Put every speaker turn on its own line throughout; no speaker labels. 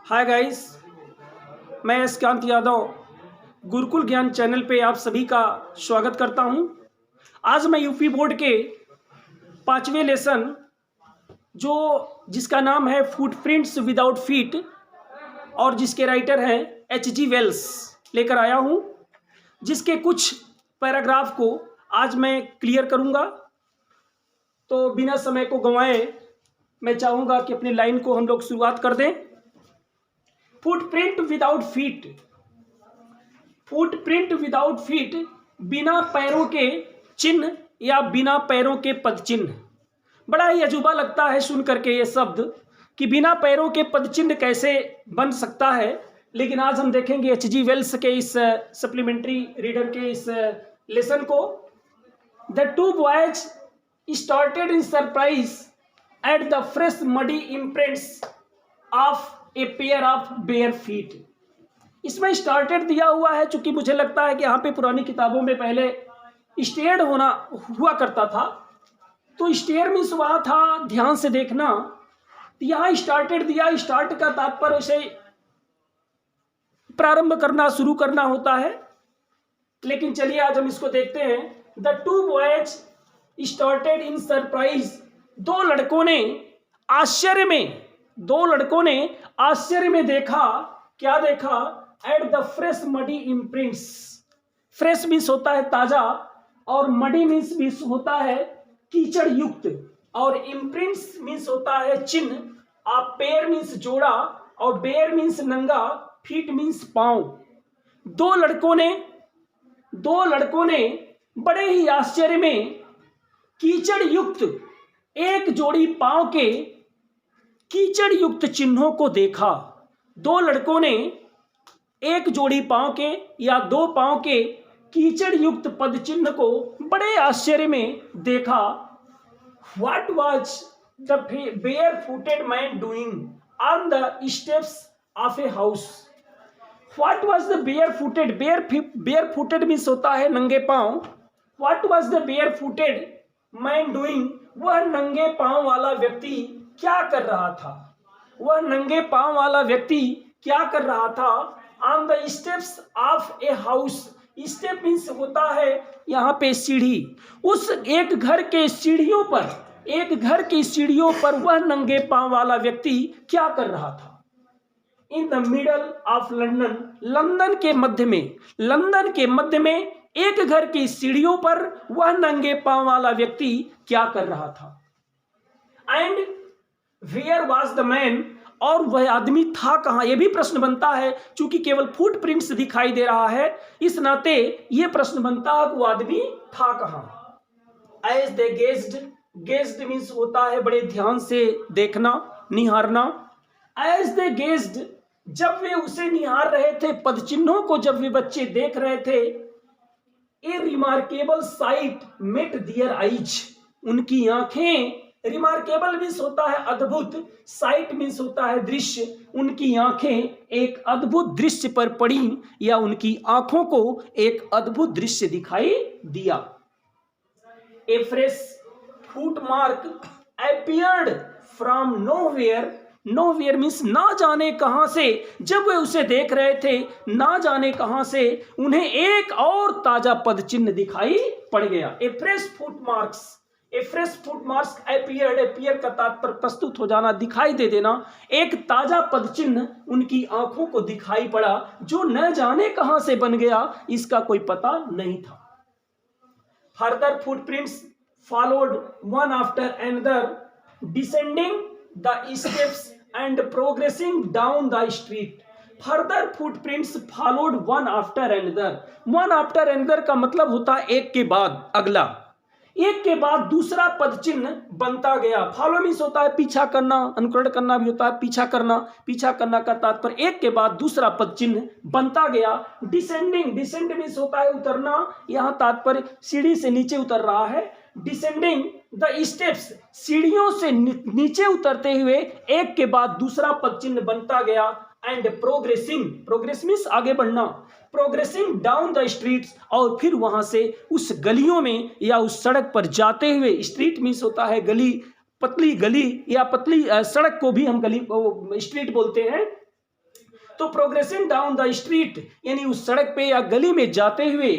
Hi guys, मैं S Kant Yadav Gurukul ज्ञान channel पे आप सभी का स्वागत करता हूं। आज मैं यूपी बोर्ड के 5वें लेसन जिसका नाम है फुटप्रिंट्स विदाउट फीट और जिसके राइटर हैं H.G. वेल्स लेकर आया हूं, जिसके कुछ पैराग्राफ को आज मैं क्लियर करूंगा। तो बिना समय को गंवाए मैं चाहूँगा कि अपनी लाइन को हम लोग शुरुआत कर दें। Footprint without feet, footprint without feet, बिना पैरों के चिन्ह या बिना पैरों के पद चिन्ह। बड़ा ही अजूबा लगता है सुन करके ये शब्द कि बिना पैरों के पद चिन्ह कैसे बन सकता है, लेकिन आज हम देखेंगे H.G. वेल्स के इस सप्लीमेंट्री रीडर के इस लेसन को। The two boys started in surprise at the fresh muddy imprints of a pair of bare feet. इसमें स्टार्टेड दिया हुआ है, चूंकि मुझे लगता है कि यहाँ पे पुरानी किताबों में पहले स्टेयर्ड हुआ करता था, तो स्टेयर मीन्स वहाँ था ध्यान से देखना। यहाँ स्टार्टेड दिया, स्टार्ट का तात्पर्य उसे प्रारंभ करना, शुरू करना होता है। लेकिन चलिए आज हम इसको देखते हैं। The two boys started in surprise, दो लड़कों ने आश्चर्य में देखा। क्या देखा? At the fresh muddy imprints. Fresh means होता है ताजा, और मडी मीन्स होता है कीचड़ युक्त, और इम्प्रिंट्स मीन्स होता है चिन्ह। आप पेयर मीन्स जोड़ा, और बेयर मीन्स नंगा, फीट मीन्स पांव। दो लड़कों ने बड़े ही आश्चर्य में कीचड़ युक्त एक जोड़ी पांव के कीचड़ युक्त चिन्हों को देखा। दो लड़कों ने एक जोड़ी पांव के या दो पांव के कीचड़ युक्त पद चिन्ह को बड़े आश्चर्य में देखा। What was the barefooted man doing on the steps of a house? What was the barefooted? Barefooted means होता है नंगे पांव। What was the barefooted man doing? वह नंगे पांव वाला व्यक्ति क्या कर रहा था? वह नंगे पांव वाला व्यक्ति क्या कर रहा था? On the steps of a house. Step means होता है यहाँ पे सीढ़ी। उस एक घर की सीढ़ियों पर वह नंगे पांव वाला व्यक्ति क्या कर रहा था? In the middle of London, London के मध्य में एक घर की सीढ़ियों पर वह नंगे पांव वाला व्यक्ति क्या कर रहा था? And where was the man, और वह आदमी था कहां? यह भी प्रश्न बनता है, चूंकि केवल फुटप्रिंट्स दिखाई दे रहा है, इस नाते यह प्रश्न बनता है कि वो आदमी था कहां? एज दे गेज्ड मीन्स होता है बड़े ध्यान से देखना, निहारना। एज दे गेज्ड, जब वे उसे निहार रहे थे, पद चिन्हों को जब वे बच्चे देख रहे थे, a remarkable sight met their eyes, उनकी आंखें, रिमार्केबल मीन्स होता है अद्भुत, साइट मीन्स होता है दृश्य, उनकी आंखें एक अद्भुत दृश्य पर पड़ी, या उनकी आंखों को एक अद्भुत दृश्य दिखाई दिया। A fresh footmark appeared from nowhere. Nowhere means ना जाने कहां से, जब वे उसे देख रहे थे, ना जाने कहां से उन्हें एक और ताजा पद चिन्ह दिखाई पड़ गया। ए फ्रेश फुटमार्क्स अपीयर्ड, अपीयर का तात्पर्य प्रस्तुत हो जाना, दिखाई दे देना। एक ताजा पद चिन्ह उनकी आंखों को दिखाई पड़ा, जो न जाने कहां से बन गया, इसका कोई पता नहीं था। Further footprints followed one after another, descending the steps and progressing down the street. Further footprints followed one after another. One after another का मतलब होता है एक के बाद अगला, एक के बाद दूसरा पद चिन्ह बनता गया। फॉलो मीन्स होता है पीछा करना, अनुकरण करना भी होता है पीछा करना का तात्पर्य एक के बाद दूसरा पद चिन्ह बनता गया। डिसेंडिंग मीन्स होता है उतरना, यहाँ तात्पर्य सीढ़ी से नीचे उतर रहा है। डिसेंडिंग द स्टेप्स, सीढ़ियों से नीचे उतरते हुए एक के बाद दूसरा पद चिन्ह बनता गया। एंड प्रोग्रेस मीन्स आगे बढ़ना, प्रोग्रेसिंग डाउन द स्ट्रीट्स, और फिर वहां से उस गलियों में या उस सड़क पर जाते हुए, स्ट्रीट मीन्स होता है गली, पतली गली या पतली सड़क को भी हम गली स्ट्रीट बोलते हैं। तो प्रोग्रेसिंग डाउन द स्ट्रीट, यानी उस सड़क पे या गली में जाते हुए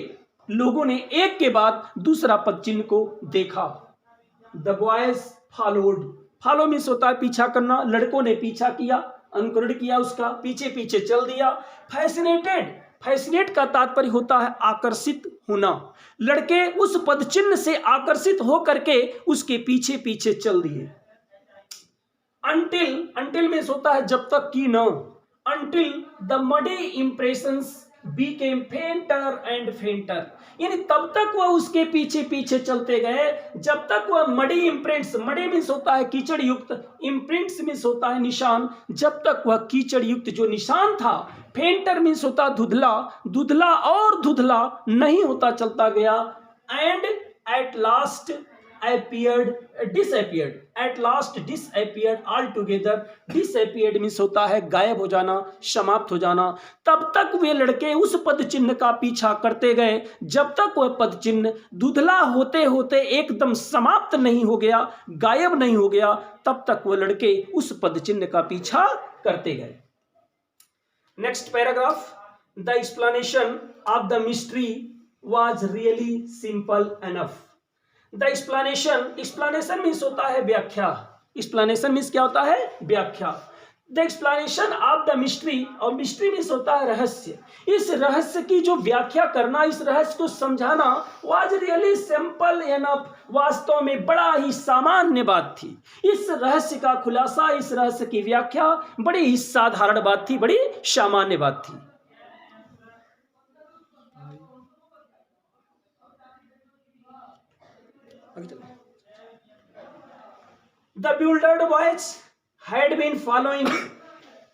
लोगों ने एक के बाद दूसरा पद चिन्ह को देखा। The boys followed, follow means होता है पीछा करना, लड़कों ने पीछा किया, अनुकरण किया, उसका पीछे पीछे चल दिया। फैसिनेटेड, फैसिनेट का तात्पर्य होता है आकर्षित होना, लड़के उस पद चिन्ह से आकर्षित होकर के उसके पीछे पीछे चल दिए। अंटिल, अंटिल मीन्स होता है जब तक कि न, until the muddy impressions became fainter and fainter, यानी तब तक वह उसके पीछे पीछे चलते गए जब तक वह मडी इम्प्रिंट्स, मडी मीन्स होता है कीचड़ युक्त, इम्प्रिंट्स मीन्स होता है निशान, जब तक वह कीचड़ युक्त जो निशान था, फेंटर मीन्स होता धुधला, धुधला और धुधला नहीं होता चलता गया। And at last appeared, disappeared, at last disappeared altogether, disappeared means होता है गायब हो जाना, समाप्त हो जाना। तब तक वे लड़के उस पद चिन्ह का पीछा करते गए जब तक वह पद चिन्ह धुधला होते होते एकदम समाप्त नहीं हो गया, गायब नहीं हो गया, तब तक वह लड़के उस पद चिन्ह का पीछा करते गए। Next paragraph, the explanation of the mystery was really simple enough. The explanation, explanation means होता है व्याख्या, एक्सप्लेनेशन मीन्स क्या होता है व्याख्या। The explanation of the mystery, और मिस्ट्री मीन्स होता है रहस्य, इस रहस्य की जो व्याख्या करना, इस रहस्य को समझाना, वाज रियली सिंपल एनफ, वास्तव में बड़ा ही सामान्य बात थी। इस रहस्य का खुलासा, इस रहस्य की व्याख्या बड़ी ही साधारण बात थी, बड़ी सामान्य बात थी। The bewildered boys had been following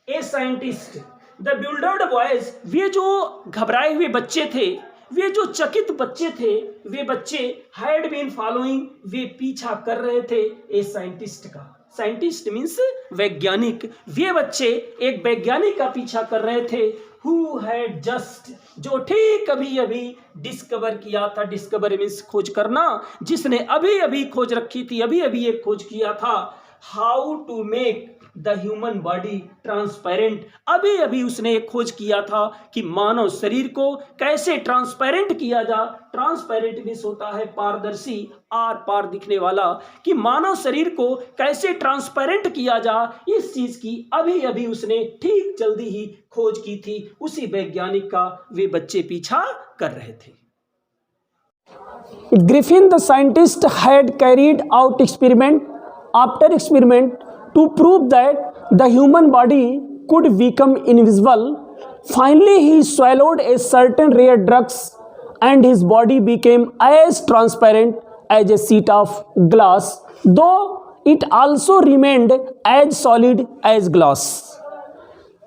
a scientist. The bewildered boys, वे जो घबराए हुए बच्चे थे, वे जो चकित बच्चे थे, वे बच्चे had been following, वे पीछा कर रहे थे ए साइंटिस्ट का। साइंटिस्ट मीन्स वैज्ञानिक, वे बच्चे एक वैज्ञानिक का पीछा कर रहे थे। Who had just, जो ठीक अभी अभी डिस्कवर किया था, डिस्कवर मीन्स खोज करना, जिसने अभी अभी खोज रखी थी, अभी अभी एक खोज किया था। How to make the human body transparent, अभी अभी उसने एक खोज किया था कि मानव शरीर को कैसे ट्रांसपेरेंट किया जा। ट्रांसपेरेंट मीन्स होता है पारदर्शी, आर पार दिखने वाला, कि मानव शरीर को कैसे ट्रांसपेरेंट किया जा, इस चीज की अभी अभी उसने ठीक जल्दी ही खोज की थी। उसी वैज्ञानिक का वे बच्चे पीछा कर रहे थे। Griffin the scientist had carried out experiment after experiment to prove that the human body could become invisible. Finally, he swallowed a certain rare drugs and his body became as transparent as a sheet of glass, though it also remained as solid as glass.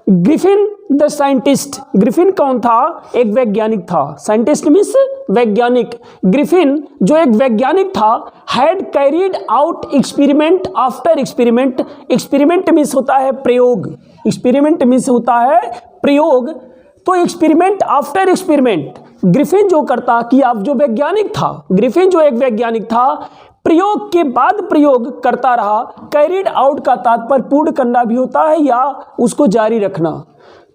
Griffin the scientist, Griffin कौन था? एक वैज्ञानिक था। Scientist means वैज्ञानिक। Griffin जो एक वैज्ञानिक था, had carried out experiment after experiment. Experiment means होता है प्रयोग, एक्सपेरिमेंट मीन्स होता है प्रयोग। तो एक्सपेरिमेंट आफ्टर एक्सपेरिमेंट ग्रिफिन जो करता कि आप जो वैज्ञानिक था, ग्रिफिन जो एक वैज्ञानिक था, प्रयोग के बाद प्रयोग करता रहा। कैरिड आउट का तात्पर्य पूर्ण करना भी होता है या उसको जारी रखना।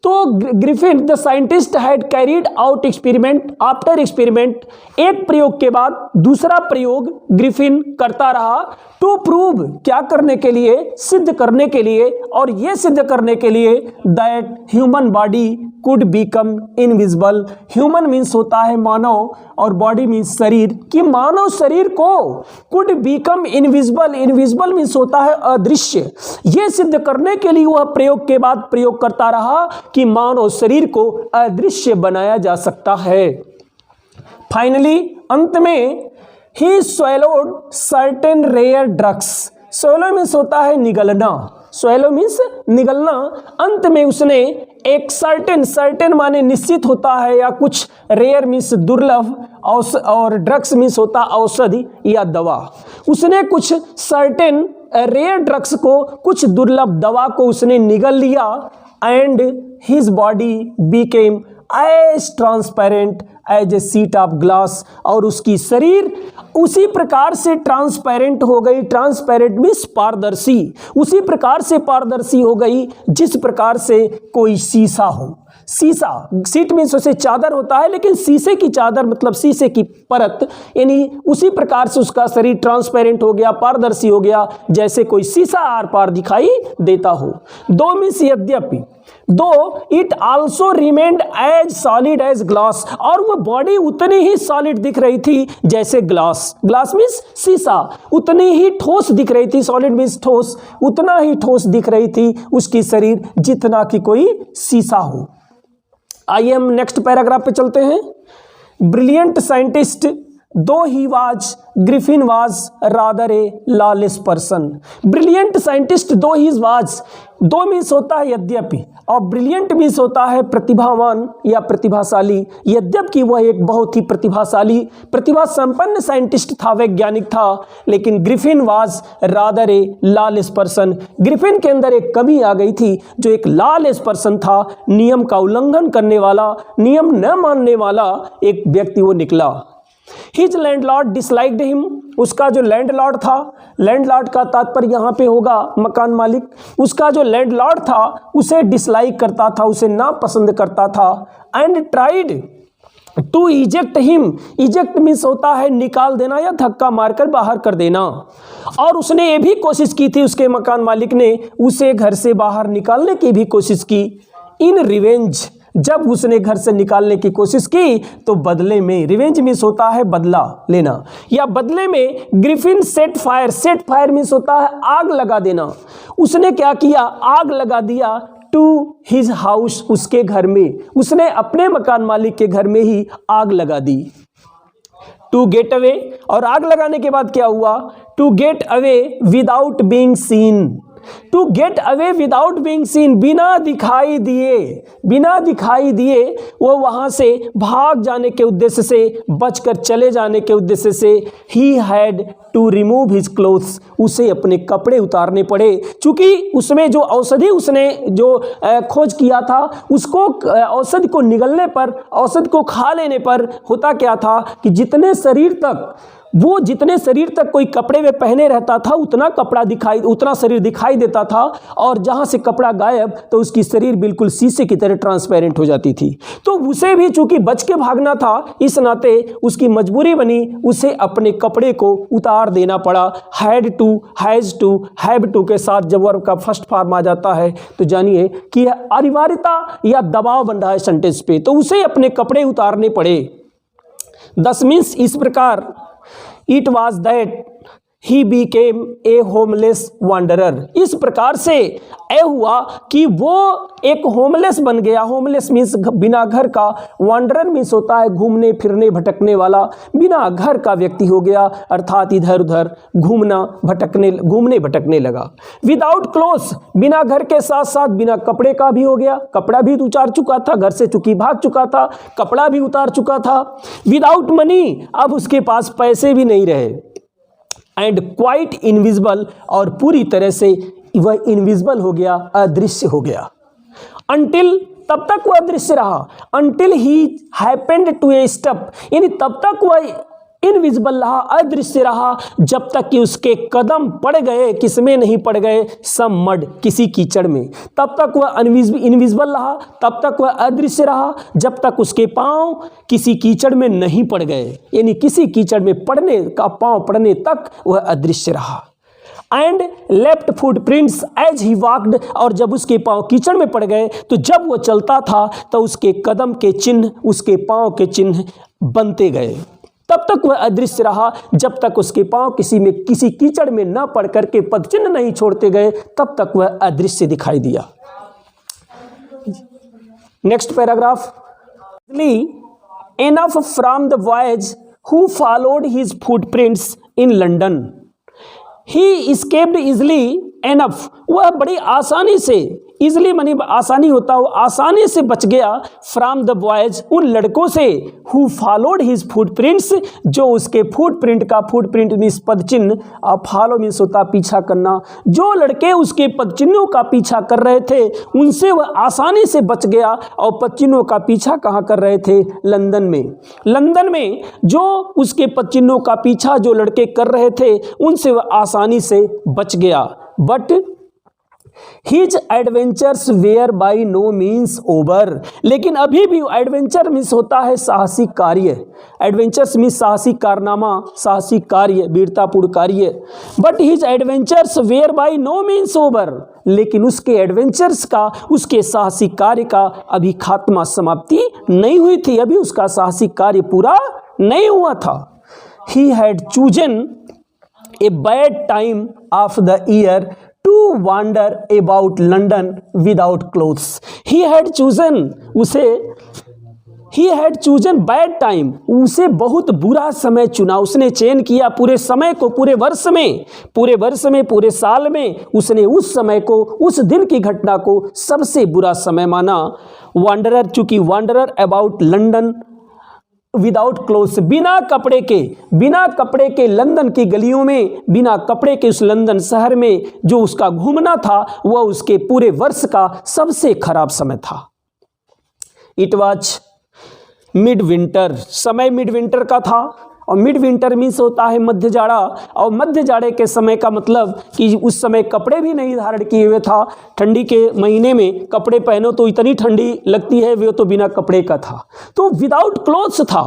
तो Griffin the scientist had carried out experiment after experiment, एक प्रयोग के बाद दूसरा प्रयोग ग्रिफिन करता रहा। टू प्रूव, क्या करने के लिए? सिद्ध करने के लिए। और ये सिद्ध करने के लिए that human body could become invisible. Human means होता है मानव और बॉडी मीन्स शरीर, कि मानव शरीर को could become invisible, invisible means होता है अदृश्य। ये सिद्ध करने के लिए वह प्रयोग के बाद प्रयोग करता रहा कि मानव शरीर को अदृश्य बनाया जा सकता है। फाइनली, अंत में, ही swallowed certain rare drugs। swallow means होता है निगलना, swallow मीन्स निगलना। अंत में उसने एक certain माने निश्चित होता है या कुछ, रेयर मीन्स दुर्लभ, और ड्रग्स मीन्स होता औषधि या दवा। उसने कुछ certain रेयर ड्रग्स को, कुछ दुर्लभ दवा को उसने निगल लिया। And his body became as transparent as a sheet of glass, और उसकी शरीर उसी प्रकार से ट्रांसपेरेंट हो गई। ट्रांसपेरेंट मीन्स पारदर्शी, उसी प्रकार से पारदर्शी हो गई जिस प्रकार से कोई शीशा हो। शीशा, सीट मीन्स उसे चादर होता है, लेकिन शीशे की चादर मतलब शीशे की परत, यानी उसी प्रकार से उसका शरीर ट्रांसपेरेंट हो गया, पारदर्शी हो गया, जैसे कोई शीशा आर पार दिखाई देता हो। दो मीन्स यद्यपि, though it also remained as solid as glass, और वो बॉडी उतनी ही सॉलिड दिख रही थी जैसे ग्लास। ग्लास मीन्स शीशा, उतनी ही ठोस दिख रही थी, सॉलिड मीन्स ठोस, उतना ही ठोस दिख रही थी उसकी शरीर जितना कि कोई शीशा हो। आइए हम नेक्स्ट पैराग्राफ पे चलते हैं। ब्रिलियंट साइंटिस्ट दो he was, Griffin was rather A lawless person. Brilliant scientist दो ही वाज, दो मीन्स होता है यद्यपि, और ब्रिलियंट मीन्स होता है प्रतिभावान या प्रतिभाशाली। यद्यपि वह एक बहुत ही प्रतिभाशाली, प्रतिभा संपन्न साइंटिस्ट था, वैज्ञानिक था, लेकिन Griffin was rather A lawless person. Griffin के अंदर एक कमी आ गई थी, जो एक लॉलेस पर्सन था, नियम का उल्लंघन करने वाला, नियम न मानने वाला एक व्यक्ति वो निकला। हिज लैंडलॉर्ड डिसलाइक्ड हिम, उसका जो लैंडलॉर्ड था, लैंडलॉर्ड का तात्पर्य यहाँ पे होगा मकान मालिक, उसका जो लैंडलॉर्ड था उसे डिसलाइक करता था, उसे नापसंद करता था। And tried to eject him, eject means होता है निकाल देना या धक्का मारकर बाहर कर देना, और उसने ये भी कोशिश की थी, उसके मकान मालिक ने उसे घर से बाहर निकालने की भी कोशिश की। इन रिवेंज, जब उसने घर से निकालने की कोशिश की तो बदले में, रिवेंज मीन्स होता है बदला लेना, या बदले में Griffin set fire, set fire means होता है आग लगा देना। उसने क्या किया, आग लगा दिया टू हिज हाउस, उसके घर में, उसने अपने मकान मालिक के घर में ही आग लगा दी। टू गेट अवे, और आग लगाने के बाद क्या हुआ, to get away without being seen, to get away without being seen, बिना दिखाई दिए, बिना दिखाई दिए वो वहाँ से भाग जाने के उद्देश्य से, बचकर चले जाने के उद्देश्य से, he had to remove his clothes, उसे अपने कपड़े उतारने पड़े, क्योंकि उसमें जो औषधि उसने जो खोज किया था, उसको औषधि को निगलने पर, औषधि को खा लेने पर होता क्या था कि जितने शरीर तक कोई कपड़े में पहने रहता था उतना शरीर दिखाई देता था, और जहाँ से कपड़ा गायब तो उसकी शरीर बिल्कुल शीशे की तरह ट्रांसपेरेंट हो जाती थी। तो उसे भी चूंकि बच के भागना था, इस नाते उसकी मजबूरी बनी, उसे अपने कपड़े को उतार देना पड़ा। Had to, has to, have to के साथ जब वर्ब का फर्स्ट फॉर्म आ जाता है तो जानिए कि यह अनिवार्यता या दबाव बन रहा है सेंटेंस पे, तो उसे अपने कपड़े उतारने पड़े। 10 मीन्स इस प्रकार, it was that he Beckham A homeless wanderer, इस प्रकार से ए हुआ कि वो एक होमलेस बन गया। होमलेस मीन्स बिना घर का, वांडरर मीन्स होता है घूमने फिरने भटकने वाला, बिना घर का व्यक्ति हो गया, अर्थात इधर उधर घूमने भटकने लगा। विदाउट क्लोथ्स, बिना घर के साथ साथ बिना कपड़े का भी हो गया, कपड़ा भी उतार चुका था, घर से चूंकि भाग चुका था, कपड़ा भी उतार चुका था। विदाउट मनी, अब उसके पास पैसे भी नहीं रहे। एंड क्वाइट इनविजिबल, और पूरी तरह से वह इनविजिबल हो गया, अदृश्य हो गया। अनटिल, तब तक वह अदृश्य रहा, until he happened to a step, यानी तब तक वह इनविजिबल रहा, अदृश्य रहा, जब तक कि उसके कदम पड़ गए, किसमें नहीं पड़ गए, सम मड, किसी कीचड़ में। तब तक वह इनविजिबल रहा, तब तक वह अदृश्य रहा, जब तक उसके पांव किसी कीचड़ में नहीं पड़ गए, यानी किसी कीचड़ में पड़ने का, पांव पड़ने तक वह अदृश्य रहा। And left footprints as he walked, और जब उसके पांव कीचड़ में पड़ गए तो जब वो चलता था तो उसके कदम के चिन्ह, उसके पांव के चिन्ह बनते गए। तब तक वह अदृश्य रहा, जब तक उसके पांव किसी कीचड़ में न पड़ करके पदचिन्ह नहीं छोड़ते गए, तब तक वह अदृश्य दिखाई दिया। Next paragraph, enough from the voyage who followed his footprints in London, he escaped easily enough, वह बड़ी आसानी से, इजली मनी आसानी होता, वो आसानी से बच गया फ्रॉम द बॉयज, उन लड़कों से, हु फॉलोड हिज फुटप्रिंट्स, जो उसके फुटप्रिंट का, फुटप्रिंट मीन्स पदचिन्ह, फॉलो मीन्स होता पीछा करना, जो लड़के उसके पदचिन्हों का पीछा कर रहे थे उनसे वह आसानी से बच गया। और पदचिन्हों का पीछा कहाँ कर रहे थे? लंदन में। लंदन में जो उसके पदचिन्हों का पीछा जो लड़के कर रहे थे उनसे वह आसानी से बच गया। But his adventures were by no means over, लेकिन अभी भी एडवेंचर मीन्स होता है साहसिक कार्य, एडवेंचर्स मीन्स साहसिक कारनामा, साहसिक कार्य, वीरतापूर्ण कार्य। But his adventures were by no means over, लेकिन उसके एडवेंचर्स का, उसके साहसिक कार्य का अभी खात्मा, समाप्ति नहीं हुई थी, अभी उसका साहसिक कार्य पूरा नहीं हुआ था। He had chosen a bad time of the year to wander about London without clothes. He had chosen bad time. उसे बहुत बुरा समय चुना, उसने चयन किया पूरे समय को, पूरे वर्ष में, पूरे साल में उसने उस समय को, उस दिन की घटना को सबसे बुरा समय माना। वांडरर, चूंकि wanderer about London without clothes, बिना कपड़े के लंदन की गलियों में, बिना कपड़े के उस लंदन शहर में जो उसका घूमना था वह उसके पूरे वर्ष का सबसे खराब समय था। इट वॉज मिड विंटर, समय मिड विंटर का था, और मिड विंटर मीन्स होता है मध्य जाड़ा, और मध्य जाड़े के समय का मतलब कि उस समय कपड़े भी नहीं धारण किए हुए था। ठंडी के महीने में कपड़े पहनो तो इतनी ठंडी लगती है, वो तो बिना कपड़े का था, तो विदाउट क्लोथ्स था।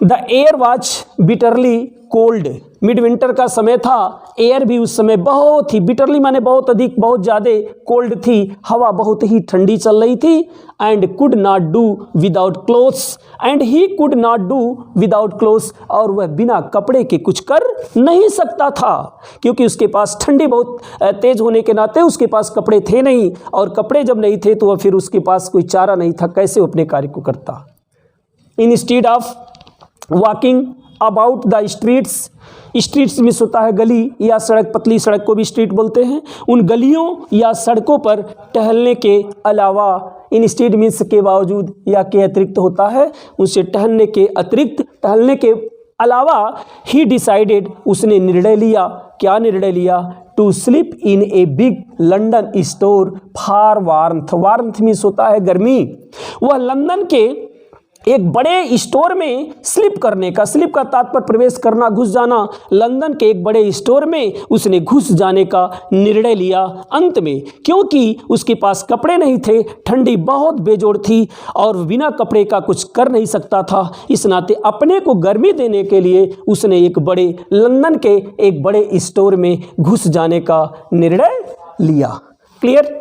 The air was bitterly cold, mid winter का समय था, एयर भी उस समय बहुत ही, बिटरली माने बहुत अधिक, बहुत ज़्यादा, कोल्ड थी, हवा बहुत ही ठंडी चल रही थी। And could not do without clothes, and he could not do without clothes, और वह बिना कपड़े के कुछ कर नहीं सकता था, क्योंकि उसके पास ठंडी बहुत तेज होने के नाते उसके पास कपड़े थे नहीं, और कपड़े जब नहीं थे तो वह फिर उसके पास कोई चारा नहीं था, कैसे वो अपने कार्य को करता। Instead of walking about the streets, streets में होता है गली या सड़क, पतली सड़क को भी स्ट्रीट बोलते हैं, उन गलियों या सड़कों पर टहलने के अलावा, इंस्टेड मीन्स के बावजूद या के अतिरिक्त होता है, उनसे टहलने के अतिरिक्त, टहलने के अलावा, ही डिसाइडेड, उसने निर्णय लिया, क्या निर्णय लिया? To sleep in a big London store for warmth, warmth means होता है गर्मी, वह लंदन के एक बड़े स्टोर में स्लिप करने का, स्लिप का तात्पर्य प्रवेश करना, घुस जाना, लंदन के एक बड़े स्टोर में उसने घुस जाने का निर्णय लिया अंत में, क्योंकि उसके पास कपड़े नहीं थे, ठंडी बहुत बेजोड़ थी और बिना कपड़े का कुछ कर नहीं सकता था। इस नाते अपने को गर्मी देने के लिए उसने एक बड़े लंदन के एक बड़े स्टोर में घुस जाने का निर्णय लिया। क्लियर?